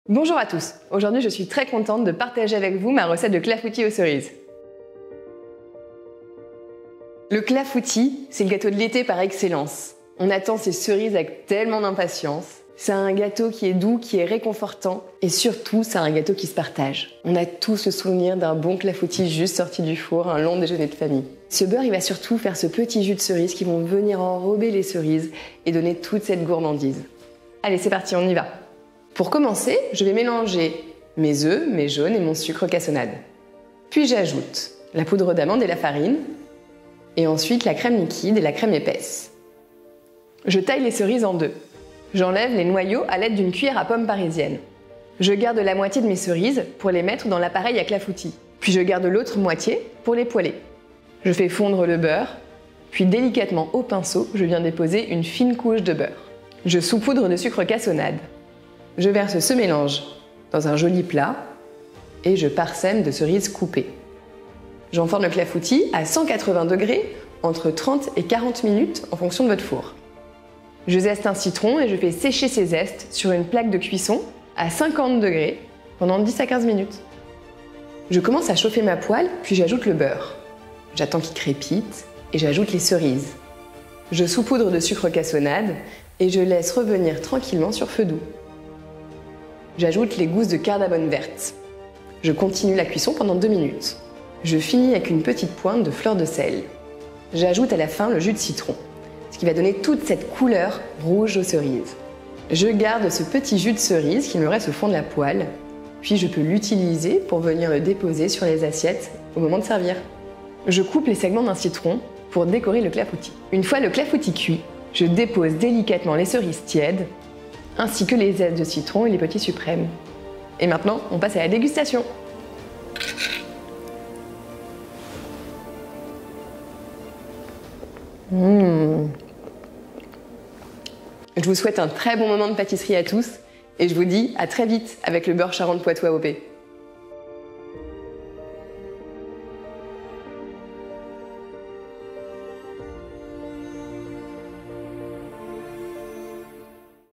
Bonjour à tous, aujourd'hui je suis très contente de partager avec vous ma recette de clafoutis aux cerises. Le clafoutis, c'est le gâteau de l'été par excellence. On attend ces cerises avec tellement d'impatience. C'est un gâteau qui est doux, qui est réconfortant et surtout c'est un gâteau qui se partage. On a tous le souvenir d'un bon clafoutis juste sorti du four, un long déjeuner de famille. Ce beurre, il va surtout faire ce petit jus de cerises qui vont venir enrober les cerises et donner toute cette gourmandise. Allez, c'est parti, on y va. Pour commencer, je vais mélanger mes œufs, mes jaunes et mon sucre cassonade. Puis j'ajoute la poudre d'amande et la farine, et ensuite la crème liquide et la crème épaisse. Je taille les cerises en deux. J'enlève les noyaux à l'aide d'une cuillère à pomme parisienne. Je garde la moitié de mes cerises pour les mettre dans l'appareil à clafoutis. Puis je garde l'autre moitié pour les poêler. Je fais fondre le beurre, puis délicatement au pinceau, je viens déposer une fine couche de beurre. Je saupoudre de sucre cassonade. Je verse ce mélange dans un joli plat et je parsème de cerises coupées. J'enfourne le clafoutis à 180 degrés entre 30 et 40 minutes en fonction de votre four. Je zeste un citron et je fais sécher ces zestes sur une plaque de cuisson à 50 degrés pendant 10 à 15 minutes. Je commence à chauffer ma poêle, puis j'ajoute le beurre. J'attends qu'il crépite et j'ajoute les cerises. Je saupoudre de sucre cassonade et je laisse revenir tranquillement sur feu doux. J'ajoute les gousses de cardamome verte. Je continue la cuisson pendant 2 minutes. Je finis avec une petite pointe de fleur de sel. J'ajoute à la fin le jus de citron, ce qui va donner toute cette couleur rouge aux cerises. Je garde ce petit jus de cerise qui me reste au fond de la poêle, puis je peux l'utiliser pour venir le déposer sur les assiettes au moment de servir. Je coupe les segments d'un citron pour décorer le clafoutis. Une fois le clafoutis cuit, je dépose délicatement les cerises tièdes, ainsi que les zestes de citron et les petits suprêmes. Et maintenant, on passe à la dégustation. Je vous souhaite un très bon moment de pâtisserie à tous et je vous dis à très vite avec le beurre Charentes Poitou AOP.